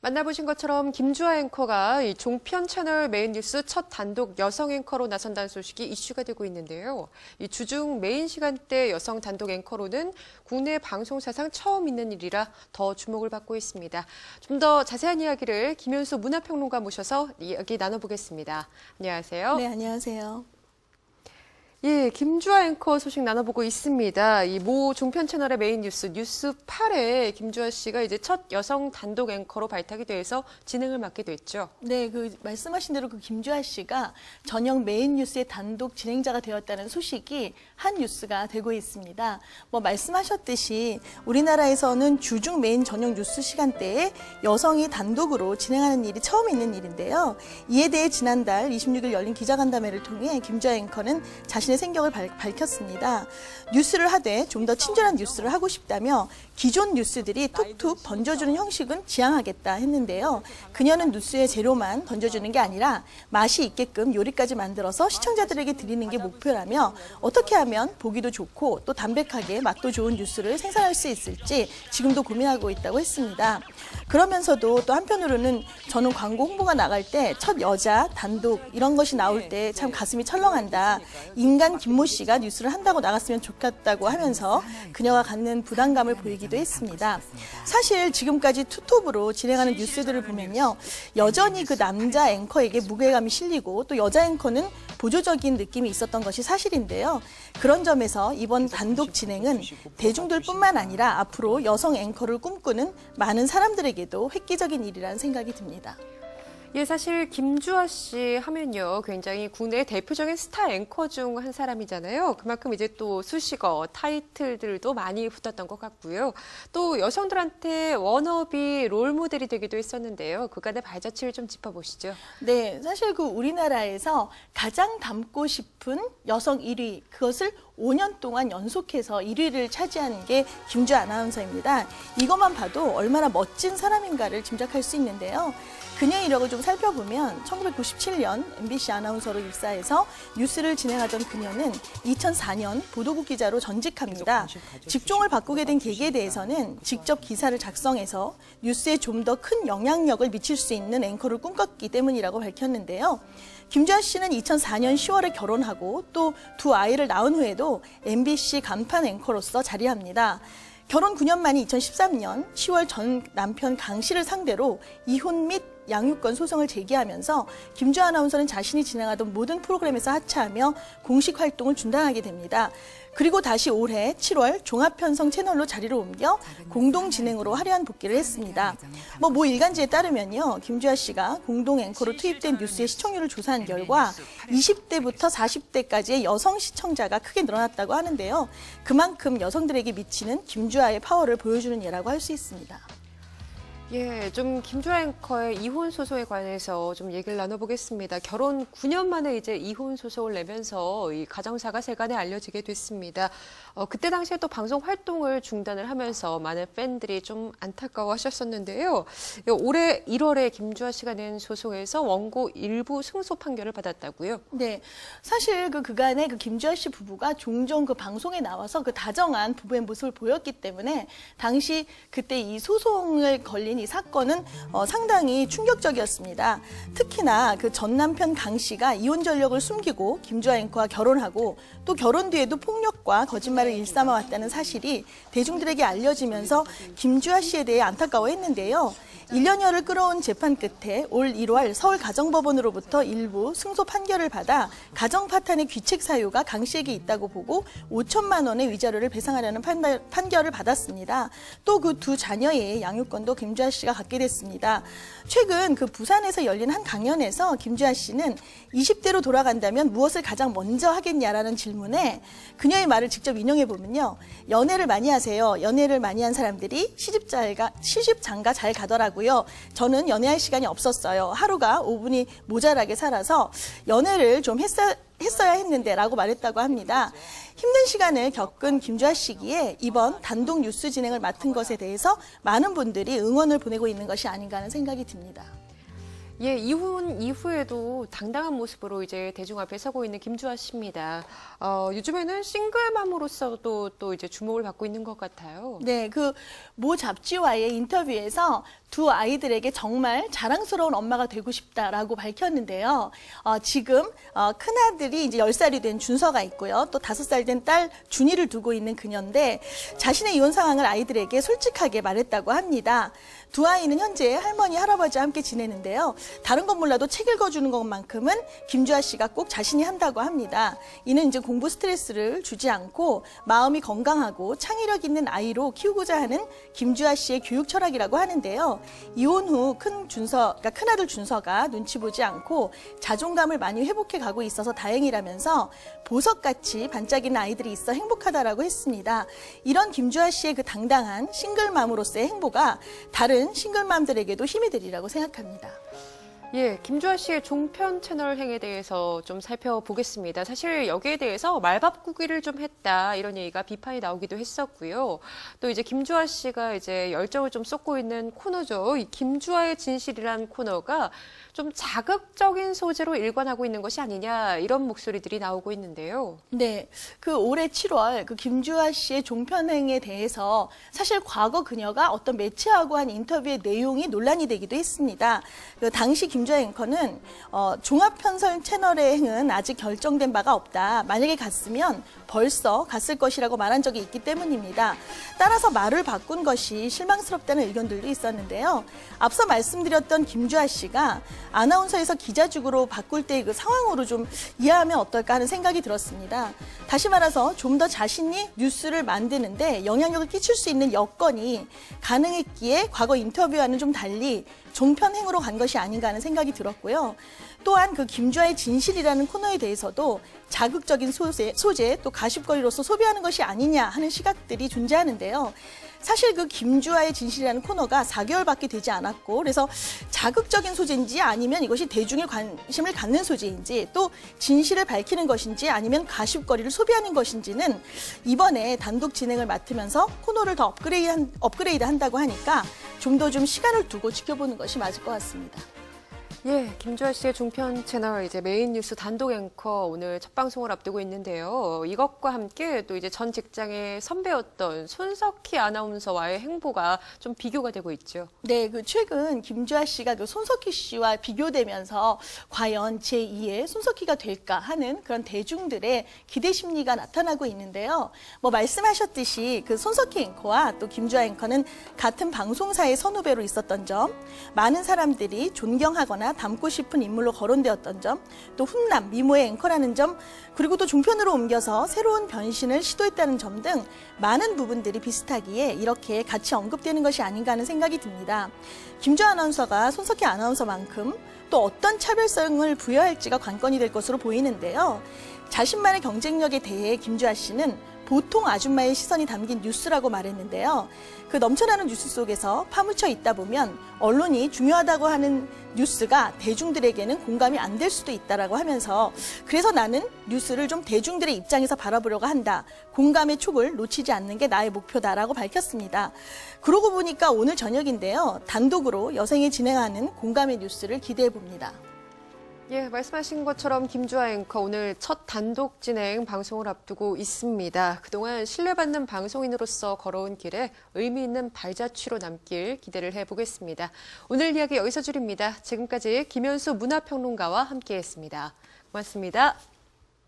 만나보신 것처럼 김주아 앵커가 이 종편 채널 메인 뉴스 첫 단독 여성 앵커로 나선다는 소식이 이슈가 되고 있는데요. 이 주중 메인 시간대 여성 단독 앵커로는 국내 방송사상 처음 있는 일이라 더 주목을 받고 있습니다. 좀 더 자세한 이야기를 김현수 문화평론가 모셔서 이야기 나눠보겠습니다. 안녕하세요. 네, 안녕하세요. 예, 김주아 앵커 소식 나눠보고 있습니다. 이 모 종편 채널의 메인 뉴스 8에 김주아 씨가 이제 첫 여성 단독 앵커로 발탁이 돼서 진행을 맡게 됐죠. 네, 말씀하신 대로 김주아 씨가 저녁 메인 뉴스의 단독 진행자가 되었다는 소식이 한 뉴스가 되고 있습니다. 말씀하셨듯이 우리나라에서는 주중 메인 저녁 뉴스 시간대에 여성이 단독으로 진행하는 일이 처음 있는 일인데요. 이에 대해 지난달 26일 열린 기자간담회를 통해 김주아 앵커는 자신의 생각을 밝혔습니다. 뉴스를 하되 좀 더 친절한 뉴스를 하고 싶다며 기존 뉴스들이 툭툭 던져주는 형식은 지향하겠다 했는데요. 그녀는 뉴스의 재료만 던져주는 게 아니라 맛이 있게끔 요리까지 만들어서 시청자들에게 드리는 게 목표라며 어떻게 하면 보기도 좋고 또 담백하게 맛도 좋은 뉴스를 생산할 수 있을지 지금도 고민하고 있다고 했습니다. 그러면서도 또 한편으로는 저는 광고 홍보가 나갈 때 첫 여자 단독 이런 것이 나올 때 참 가슴이 철렁한다. 인간 김모 씨가 뉴스를 한다고 나갔으면 좋겠다고 하면서 그녀가 갖는 부담감을 보이기도 했습니다. 사실 지금까지 투톱으로 진행하는 뉴스들을 보면요. 여전히 그 남자 앵커에게 무게감이 실리고 또 여자 앵커는 보조적인 느낌이 있었던 것이 사실인데요. 그런 점에서 이번 단독 진행은 대중들뿐만 아니라 앞으로 여성 앵커를 꿈꾸는 많은 사람들에게도 획기적인 일이라는 생각이 듭니다. 예, 사실 김주아 씨 하면요, 굉장히 국내 대표적인 스타 앵커 중 한 사람이잖아요. 그만큼 이제 또 수식어, 타이틀들도 많이 붙었던 것 같고요. 또 여성들한테 워너비 롤 모델이 되기도 했었는데요. 그간의 발자취를 좀 짚어보시죠. 네, 사실 우리나라에서 가장 닮고 싶은 여성 1위, 그것을 5년 동안 연속해서 1위를 차지하는 게 김주아 아나운서입니다. 이것만 봐도 얼마나 멋진 사람인가를 짐작할 수 있는데요. 그녀의 이력을 좀 살펴보면 1997년 MBC 아나운서로 입사해서 뉴스를 진행하던 그녀는 2004년 보도국 기자로 전직합니다. 직종을 바꾸게 된 계기에 대해서는 직접 기사를 작성해서 뉴스에 좀 더 큰 영향력을 미칠 수 있는 앵커를 꿈꿨기 때문이라고 밝혔는데요. 김주아 씨는 2004년 10월에 결혼하고 또 두 아이를 낳은 후에도 MBC 간판 앵커로서 자리합니다. 결혼 9년 만인 2013년 10월 전 남편 강 씨를 상대로 이혼 및 양육권 소송을 제기하면서 김주아 아나운서는 자신이 진행하던 모든 프로그램에서 하차하며 공식 활동을 중단하게 됩니다. 그리고 다시 올해 7월 종합편성 채널로 자리를 옮겨 공동 진행으로 화려한 복귀를 했습니다. 모 일간지에 따르면요, 김주아 씨가 공동 앵커로 투입된 뉴스의 시청률을 조사한 결과 20대부터 40대까지의 여성 시청자가 크게 늘어났다고 하는데요. 그만큼 여성들에게 미치는 김주아의 파워를 보여주는 예라고 할 수 있습니다. 예, 좀 김주아 앵커의 이혼 소송에 관해서 좀 얘기를 나눠보겠습니다. 결혼 9년 만에 이제 이혼 소송을 내면서 이 가정사가 세간에 알려지게 됐습니다. 그때 당시에 또 방송 활동을 중단을 하면서 많은 팬들이 좀 안타까워하셨었는데요. 올해 1월에 김주아 씨가 낸 소송에서 원고 일부 승소 판결을 받았다고요? 네, 사실 그간에 김주아 씨 부부가 종종 방송에 나와서 다정한 부부의 모습을 보였기 때문에 당시 그때 이 소송을 걸린 이 사건은 상당히 충격적이었습니다. 특히나 전 남편 강 씨가 이혼 전력을 숨기고 김주아 앵커와 결혼하고 또 결혼 뒤에도 폭력과 거짓말을 일삼아왔다는 사실이 대중들에게 알려지면서 김주아 씨에 대해 안타까워했는데요. 1년여를 끌어온 재판 끝에 올 1월 서울가정법원으로부터 일부 승소 판결을 받아 가정 파탄의 귀책 사유가 강 씨에게 있다고 보고 5천만 원의 위자료를 배상하라는 판결을 받았습니다. 또 그 두 자녀의 양육권도 김주아 씨가 갖게 됐습니다. 최근 부산에서 열린 한 강연에서 김주아 씨는 20대로 돌아간다면 무엇을 가장 먼저 하겠냐라는 질문에 그녀의 말을 직접 인용해 보면요. 연애를 많이 하세요. 연애를 많이 한 사람들이 시집장가 잘 가더라고요. 저는 연애할 시간이 없었어요. 하루가 5분이 모자라게 살아서 연애를 좀 했어야 했는데 라고 말했다고 합니다. 힘든 시간을 겪은 김주아 씨기에 이번 단독 뉴스 진행을 맡은 것에 대해서 많은 분들이 응원을 보내고 있는 것이 아닌가 하는 생각이 듭니다. 예, 이혼 이후에도 당당한 모습으로 이제 대중 앞에 서고 있는 김주아 씨입니다. 요즘에는 싱글맘으로서도 또 이제 주목을 받고 있는 것 같아요. 네, 모 잡지와의 인터뷰에서 두 아이들에게 정말 자랑스러운 엄마가 되고 싶다라고 밝혔는데요. 지금 큰아들이 이제 10살이 된 준서가 있고요. 또 5살 된 딸 준이를 두고 있는 그녀인데 자신의 이혼 상황을 아이들에게 솔직하게 말했다고 합니다. 두 아이는 현재 할머니, 할아버지와 함께 지내는데요. 다른 건 몰라도 책 읽어주는 것만큼은 김주아 씨가 꼭 자신이 한다고 합니다. 이는 이제 공부 스트레스를 주지 않고 마음이 건강하고 창의력 있는 아이로 키우고자 하는 김주아 씨의 교육 철학이라고 하는데요. 이혼 후 큰아들 준서가 눈치 보지 않고 자존감을 많이 회복해 가고 있어서 다행이라면서 보석같이 반짝이는 아이들이 있어 행복하다라고 했습니다. 이런 김주아 씨의 그 당당한 싱글맘으로서의 행보가 다른 싱글맘들에게도 힘이 되리라고 생각합니다. 예, 김주아 씨의 종편 채널 행에 대해서 좀 살펴보겠습니다. 사실 여기에 대해서 말바꾸기를 좀 했다 이런 얘기가 비판이 나오기도 했었고요. 또 이제 김주아 씨가 이제 열정을 좀 쏟고 있는 코너죠. 이 김주아의 진실이란 코너가 좀 자극적인 소재로 일관하고 있는 것이 아니냐 이런 목소리들이 나오고 있는데요. 네, 그 올해 7월 그 김주아 씨의 종편행에 대해서 사실 과거 그녀가 어떤 매체하고 한 인터뷰의 내용이 논란이 되기도 했습니다. 그 당시 김주아 앵커는 종합편성 채널의 행은 아직 결정된 바가 없다. 만약에 갔으면 벌써 갔을 것이라고 말한 적이 있기 때문입니다. 따라서 말을 바꾼 것이 실망스럽다는 의견들도 있었는데요. 앞서 말씀드렸던 김주아 씨가 아나운서에서 기자직으로 바꿀 때 그 상황으로 좀 이해하면 어떨까 하는 생각이 들었습니다. 다시 말해서 좀 더 자신이 뉴스를 만드는데 영향력을 끼칠 수 있는 여건이 가능했기에 과거 인터뷰와는 좀 달리 종편행으로 간 것이 아닌가 하는 생각이 들었고요. 또한 그 김주아의 진실이라는 코너에 대해서도 자극적인 소재 또 가십거리로서 소비하는 것이 아니냐 하는 시각들이 존재하는데요. 사실 그 김주아의 진실이라는 코너가 4개월밖에 되지 않았고 그래서 자극적인 소재인지 아니면 이것이 대중의 관심을 갖는 소재인지 또 진실을 밝히는 것인지 아니면 가십거리를 소비하는 것인지는 이번에 단독 진행을 맡으면서 코너를 더 업그레이드 한다고 하니까 좀 더 좀 시간을 두고 지켜보는 것이 맞을 것 같습니다. 예, 김주아 씨의 종편 채널 이제 메인 뉴스 단독 앵커 오늘 첫 방송을 앞두고 있는데요. 이것과 함께 또 이제 전 직장의 선배였던 손석희 아나운서와의 행보가 좀 비교가 되고 있죠. 네, 그 최근 김주아 씨가 그 손석희 씨와 비교되면서 과연 제2의 손석희가 될까 하는 그런 대중들의 기대 심리가 나타나고 있는데요. 뭐 말씀하셨듯이 그 손석희 앵커와 또 김주아 앵커는 같은 방송사의 선후배로 있었던 점, 많은 사람들이 존경하거나 닮고 싶은 인물로 거론되었던 점, 또 훈남, 미모의 앵커라는 점, 그리고 또 종편으로 옮겨서 새로운 변신을 시도했다는 점 등 많은 부분들이 비슷하기에 이렇게 같이 언급되는 것이 아닌가 하는 생각이 듭니다. 김주아 아나운서가 손석희 아나운서만큼 또 어떤 차별성을 부여할지가 관건이 될 것으로 보이는데요. 자신만의 경쟁력에 대해 김주아 씨는 보통 아줌마의 시선이 담긴 뉴스라고 말했는데요. 그 넘쳐나는 뉴스 속에서 파묻혀 있다 보면 언론이 중요하다고 하는 뉴스가 대중들에게는 공감이 안 될 수도 있다라고 하면서 그래서 나는 뉴스를 좀 대중들의 입장에서 바라보려고 한다. 공감의 촉을 놓치지 않는 게 나의 목표다라고 밝혔습니다. 그러고 보니까 오늘 저녁인데요. 단독으로 여생이 진행하는 공감의 뉴스를 기대해 봅니다. 예, 말씀하신 것처럼 김주아 앵커 오늘 첫 단독 진행 방송을 앞두고 있습니다. 그동안 신뢰받는 방송인으로서 걸어온 길에 의미 있는 발자취로 남길 기대를 해보겠습니다. 오늘 이야기 여기서 줄입니다. 지금까지 김현수 문화평론가와 함께했습니다. 고맙습니다.